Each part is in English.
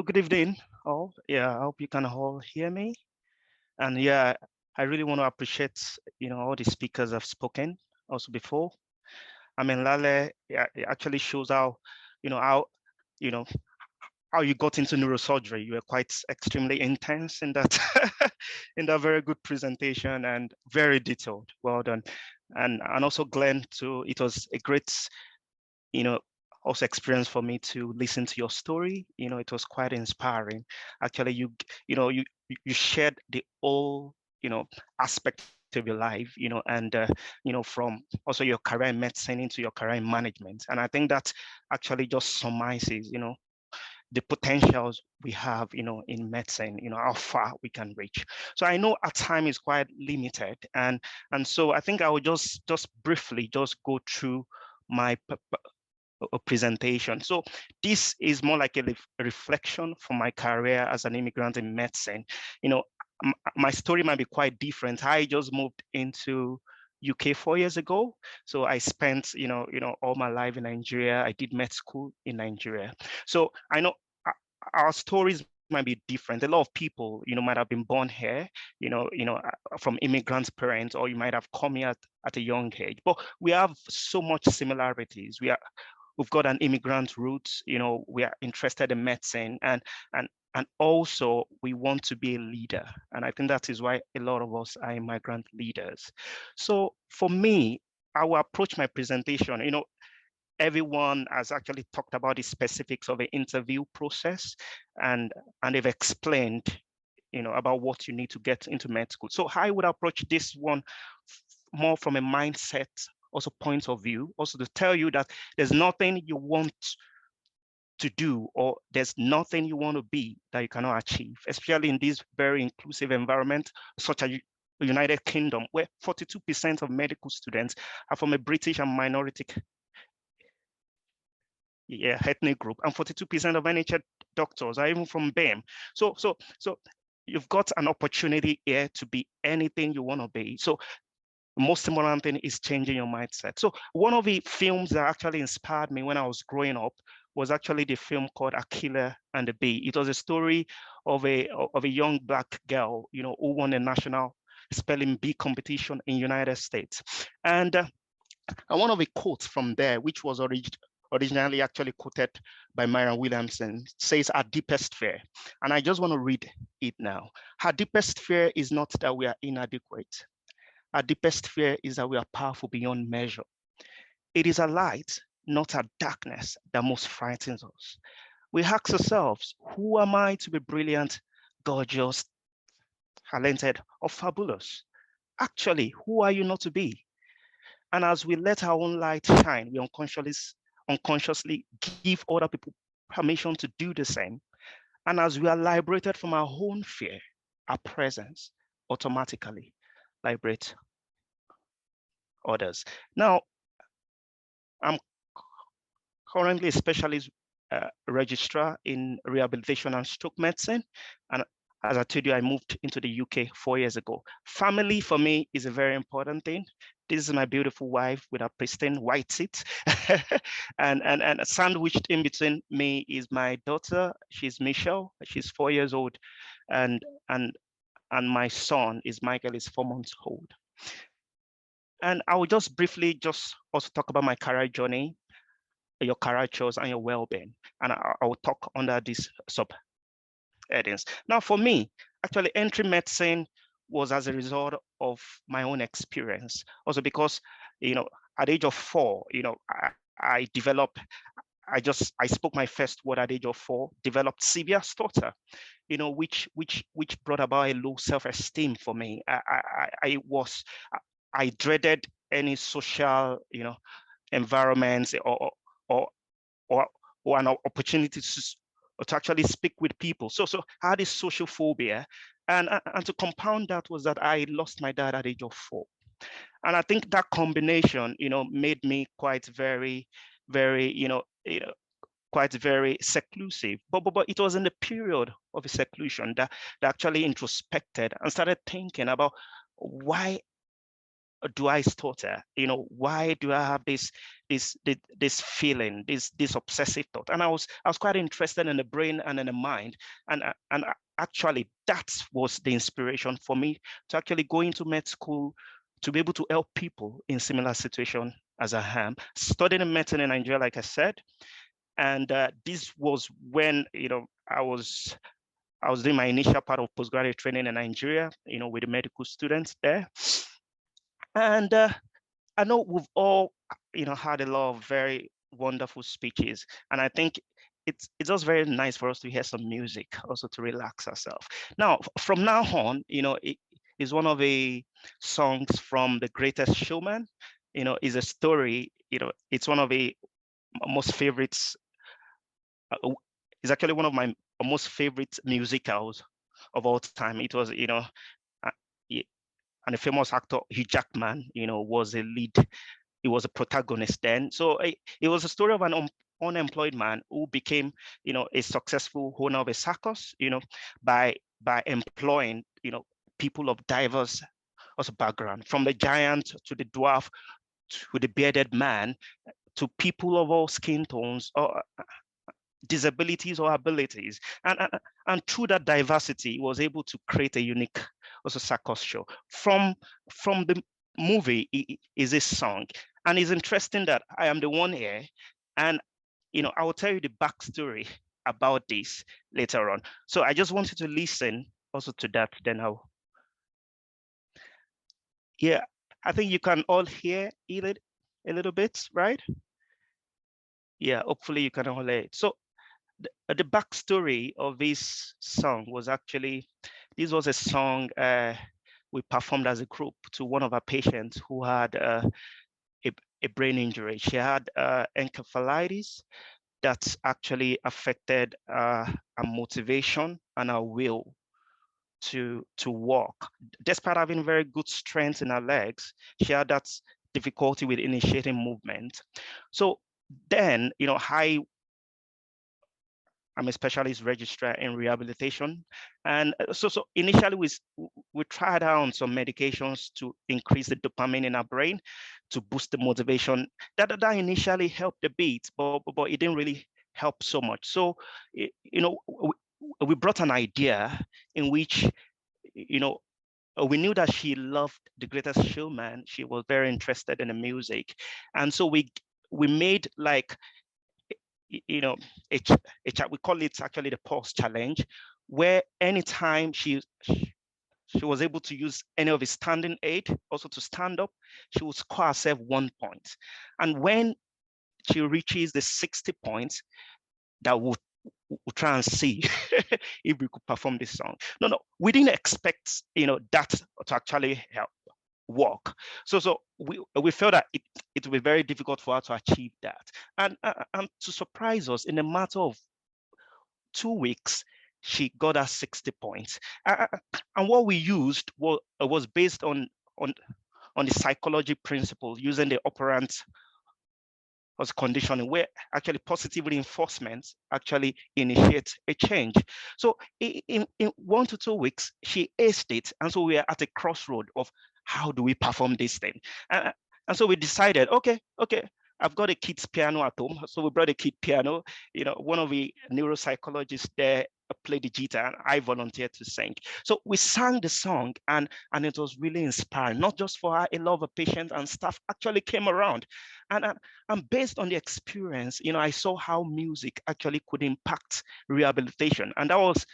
Hello, good evening, all. Yeah, I hope you can all hear me. And yeah, I really want to appreciate, all the speakers have spoken also before. I mean, Lale, yeah, it actually shows how, you know, how, you know, how you got into neurosurgery. You were quite extremely intense in that, in that very good presentation and very detailed. Well done. And also Glenn too. It was a great, you know, also experience for me to listen to your story. It was quite inspiring. Actually, you shared the whole, aspect of your life, from also your career in medicine into your career in management. And I think that actually just summarizes, the potentials we have, in medicine, how far we can reach. So I know our time is quite limited, and so I think I will just briefly just go through my a presentation. So this is more like a reflection for my career as an immigrant in medicine. You know, my story might be quite different. I just moved into UK 4 years ago. So I spent, all my life in Nigeria. I did med school in Nigeria. So I know our stories might be different. A lot of people, might have been born here, from immigrant parents, or you might have come here at a young age. But we have so much similarities. We've got an immigrant roots, we are interested in medicine, and also we want to be a leader. And I think that is why a lot of us are immigrant leaders. So for me, I will approach my presentation, everyone has actually talked about the specifics of the interview process, and they've explained, about what you need to get into med school. So I would approach this one more from a mindset, also point of view, also to tell you that there's nothing you want to do, or there's nothing you want to be that you cannot achieve, especially in this very inclusive environment such as the United Kingdom, where 42% of medical students are from a British and minority ethnic group, and 42% of NHS doctors are even from BAME. So you've got an opportunity here to be anything you want to be. So most important thing is changing your mindset. So one of the films that actually inspired me when I was growing up was actually the film called Aquila and the Bee. It was a story of a young Black girl, who won a national spelling bee competition in United States. And one of the quotes from there, which was originally actually quoted by Marianne Williamson, says, "Our deepest fear." And I just want to read it now. "Our deepest fear is not that we are inadequate. Our deepest fear is that we are powerful beyond measure. It is a light, not a darkness, that most frightens us. We ask ourselves, who am I to be brilliant, gorgeous, talented, or fabulous? Actually, who are you not to be? And as we let our own light shine, we unconsciously give other people permission to do the same. And as we are liberated from our own fear, our presence automatically liberate others." Now, I'm currently a specialist registrar in rehabilitation and stroke medicine. And as I told you, I moved into the UK 4 years ago. Family for me is a very important thing. This is my beautiful wife with a pristine white teeth. and sandwiched in between me is my daughter. She's Michelle. She's 4 years old. And and and my son is Michael, is 4 months old. And I will just briefly just also talk about my career journey, your career choice, and your well-being. And I will talk under these sub-headings. Now, for me, actually, entry medicine was as a result of my own experience. Also because, at the age of 4, I developed, I spoke my first word at the age of 4, developed severe stutter, which brought about a low self-esteem for me. I dreaded any social, environments, or or or an opportunity to actually speak with people. So I had this social phobia, and to compound that was that I lost my dad at the age of 4, and I think that combination, made me quite very, very, quite very seclusive. But it was in the period of a seclusion that actually introspected and started thinking about why do I stutter? Why do I have this feeling, this obsessive thought? And I was quite interested in the brain and in the mind, and actually that was the inspiration for me to actually go into med school, to be able to help people in similar situation as I am, studying medicine in Nigeria, like I said. And this was when I was doing my initial part of postgraduate training in Nigeria, with the medical students there. And I know we've all, had a lot of very wonderful speeches, and I think it's just very nice for us to hear some music also to relax ourselves. Now, from now on, it is one of the songs from The Greatest Showman. Is a story. It's one of the most favorites. It's actually one of my most favorite musicals of all time. It was, uh, and the famous actor Hugh Jackman, was a lead. He was a protagonist then. So it was a story of an unemployed man who became, a successful owner of a circus, by employing, people of diverse also background, from the giant to the dwarf to the bearded man, to people of all skin tones or disabilities or abilities. And through that diversity, he was able to create a unique also circus show. From the movie is a song. And it's interesting that I am the one here, and I will tell you the backstory about this later on. So I just wanted to listen also to that. Then yeah, I think you can all hear it a little bit, right? Yeah, hopefully you can all hear it. So the backstory of this song was actually, this was a song we performed as a group to one of our patients who had a brain injury. She had encephalitis that actually affected her motivation and her will to walk. Despite having very good strength in her legs, she had that difficulty with initiating movement. So then, I'm a specialist registrar in rehabilitation. And so initially we tried out some medications to increase the dopamine in our brain, to boost the motivation. That initially helped a bit, but it didn't really help so much. So, we brought an idea in which, we knew that she loved The Greatest Showman. She was very interested in the music. And so we made like, you know, we call it actually the pulse challenge, where anytime she was able to use any of his standing aid also to stand up, she would score herself 1 point. And when she reaches the 60 points, that would we'll try and see if we could perform this song. No, we didn't expect, that to actually help work. So we felt that it would be very difficult for her to achieve that. And to surprise us, in a matter of 2 weeks, she got her 60 points. And what we used was based on the psychology principle, using the operant as conditioning, where actually positive reinforcement actually initiates a change. So in 1 to 2 weeks, she aced it. And so we are at a crossroad of how do we perform this thing? And so we decided, okay, I've got a kid's piano at home. So we brought a kid piano. One of the neuropsychologists there played the guitar, and I volunteered to sing. So we sang the song, and it was really inspiring, not just for her. A lot of patients and staff actually came around. And based on the experience, I saw how music actually could impact rehabilitation. And that was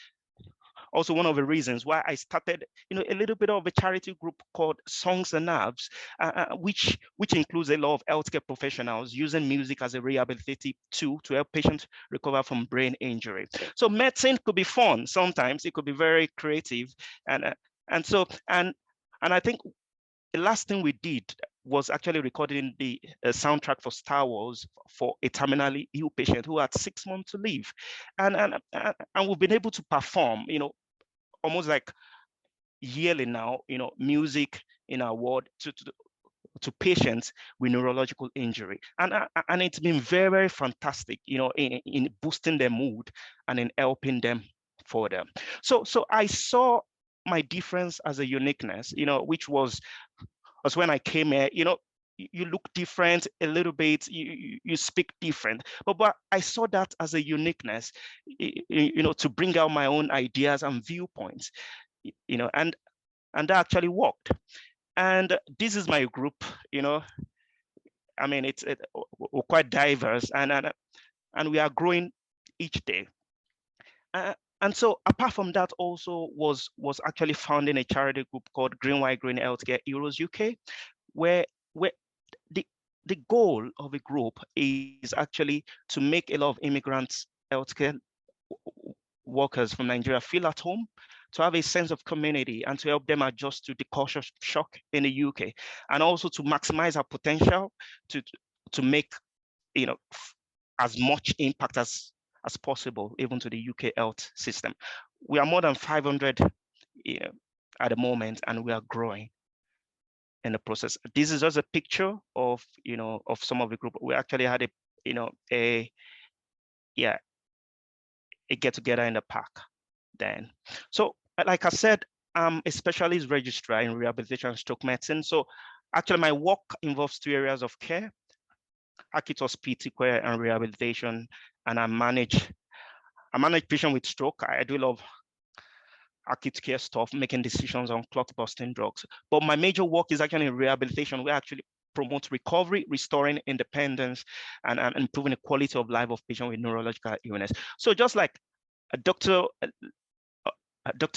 also one of the reasons why I started, a little bit of a charity group called Songs and Nerves, which includes a lot of healthcare professionals using music as a rehabilitative tool to help patients recover from brain injury. So medicine could be fun sometimes; it could be very creative, and I think the last thing we did was actually recording the soundtrack for Star Wars for a terminally ill patient who had 6 months to live, and we've been able to perform, almost like yearly now, music in our ward to patients with neurological injury, and it's been very, very fantastic, in boosting their mood and in helping them for them. So I saw my difference as a uniqueness, which was because when I came here, you look different a little bit, you speak different, but I saw that as a uniqueness, to bring out my own ideas and viewpoints, and that actually worked. And this is my group. I mean, we're quite diverse, and we are growing each day. And so apart from that, also was actually founding a charity group called Green White Green Healthcare Heroes UK, where the the goal of the group is actually to make a lot of immigrants healthcare workers from Nigeria feel at home, to have a sense of community, and to help them adjust to the culture shock in the UK, and also to maximize our potential to make as much impact as possible, even to the UK health system. We are more than 500 at the moment, and we are growing in the process. This is just a picture of of some of the group. We actually had a get together in the park then. So like I said, I'm a specialist registrar in rehabilitation and stroke medicine. So actually my work involves two areas of care: acute hospital care and rehabilitation. And I manage patients with stroke. I do a lot of acute care stuff, making decisions on clot busting drugs. But my major work is actually in rehabilitation. We actually promote recovery, restoring independence, and improving the quality of life of patients with neurological illness. So just like Dr.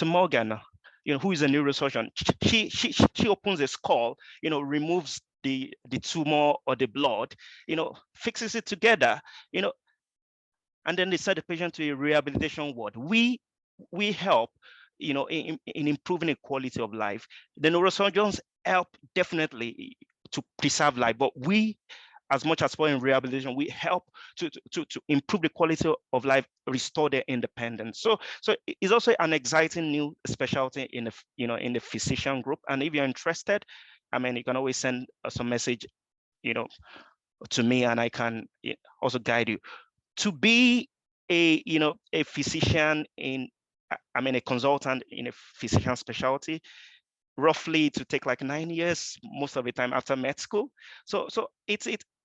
Morgan, who is a neurosurgeon, she opens a skull, removes the tumor or the blood, fixes it together, and then they send the patient to a rehabilitation ward. We help, in improving the quality of life. The neurosurgeons help definitely to preserve life, but we, as much as possible in rehabilitation, we help to improve the quality of life, restore their independence. So it's also an exciting new specialty in the physician group. And if you're interested, I mean, you can always send us a message, to me, and I can also guide you. To be a physician a consultant in a physician specialty, roughly to take like 9 years most of the time after med school. So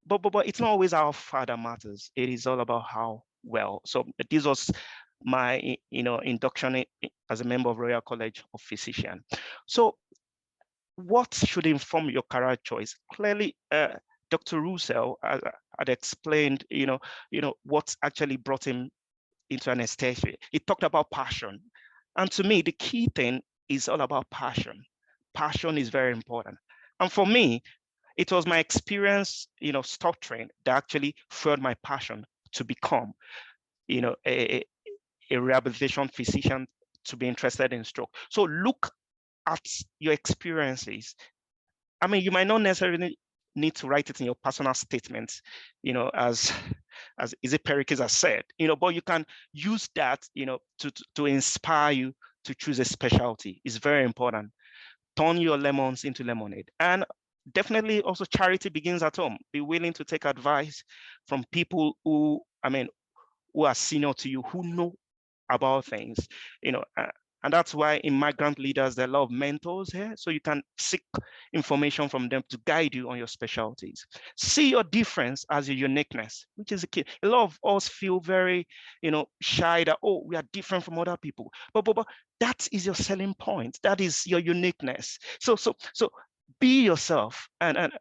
but it's not always how far that matters. It is all about how well. So this was my induction as a member of Royal College of Physicians. So what should inform your career choice? Clearly, Dr. Russell had explained, what actually brought him into anesthesia. He talked about passion. And to me, the key thing is all about passion. Passion is very important. And for me, it was my experience, stuttering, that actually fueled my passion to become, a rehabilitation physician, to be interested in stroke. So look at your experiences. I mean, you might not necessarily need to write it in your personal statement, as Izzy Perikis has said, but you can use that, to inspire you to choose a specialty. It's very important. Turn your lemons into lemonade. And definitely also charity begins at home. Be willing to take advice from people who are senior to you, who know about things, and that's why in migrant leaders, there are a lot of mentors here. So you can seek information from them to guide you on your specialties. See your difference as your uniqueness, which is a key. A lot of us feel very, shy that, oh, we are different from other people. But that is your selling point. That is your uniqueness. So be yourself and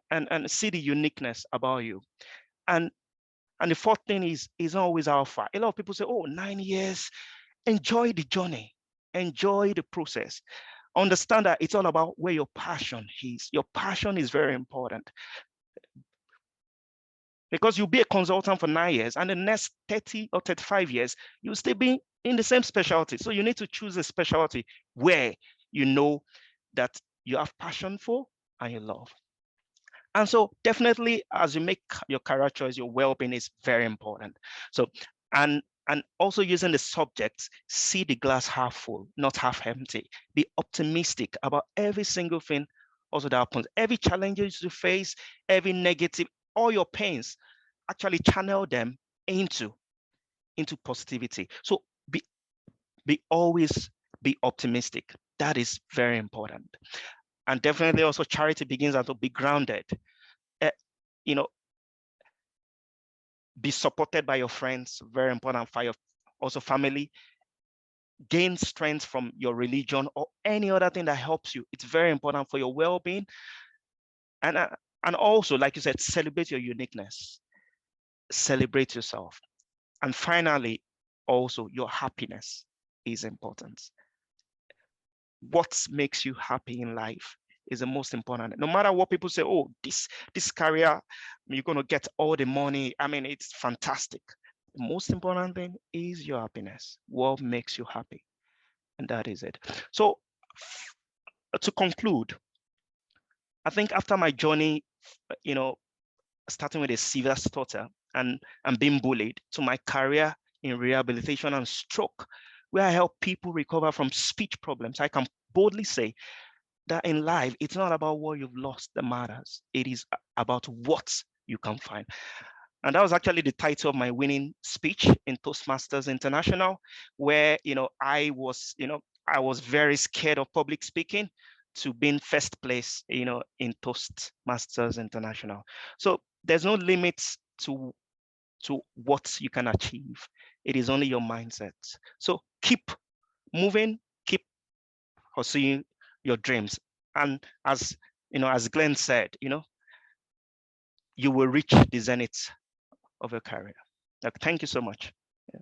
see the uniqueness about you. And the fourth thing is not always how far. A lot of people say, oh, 9 years. Enjoy the journey, enjoy the process. Understand that it's all about where your passion is. Your passion is very important, because you'll be a consultant for 9 years, and the next 30 or 35 years, you'll still be in the same specialty. So you need to choose a specialty where you know that you have passion for and you love. And so definitely, as you make your career choice, your well-being is very important. So, and also using the subjects, see the glass half full, not half empty. Be optimistic about every single thing also that happens. Every challenge you face, every negative, all your pains, actually channel them into positivity. So be always be optimistic. That is very important. And definitely also charity begins to be grounded. Uh, you know, be supported by your friends, very important, for your also family. Gain strength from your religion or any other thing that helps you. It's very important for your well-being. And and also, like you said, celebrate your uniqueness, celebrate yourself. And finally, also your happiness is important. What makes you happy in life is the most important. No matter what people say, oh, this career, you're going to get all the money. I mean, it's fantastic. The most important thing is your happiness. What makes you happy? And that is it. So to conclude, I think after my journey, you know, starting with a severe stutter and being bullied, to my career in rehabilitation and stroke, where I help people recover from speech problems, I can boldly say that in life, it's not about what you've lost that matters. It is about what you can find. And that was actually the title of my winning speech in Toastmasters International, where, I was very scared of public speaking, to being first place, in Toastmasters International. So there's no limits to what you can achieve. It is only your mindset. So keep moving, keep pursuing your dreams. And as Glenn said, you will reach the zenith of your career. Thank you so much. Yeah.